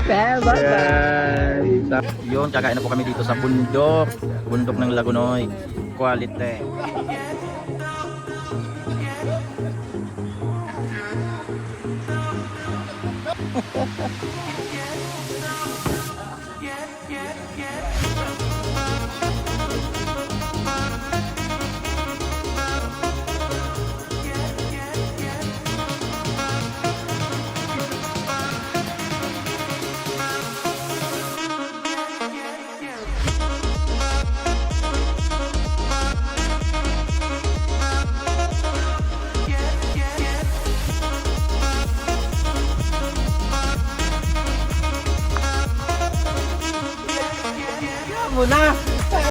Bye-bye. Yun, kakain na po kami dito sa bundok. Bundok ng Lagunoy. Quality. Muna.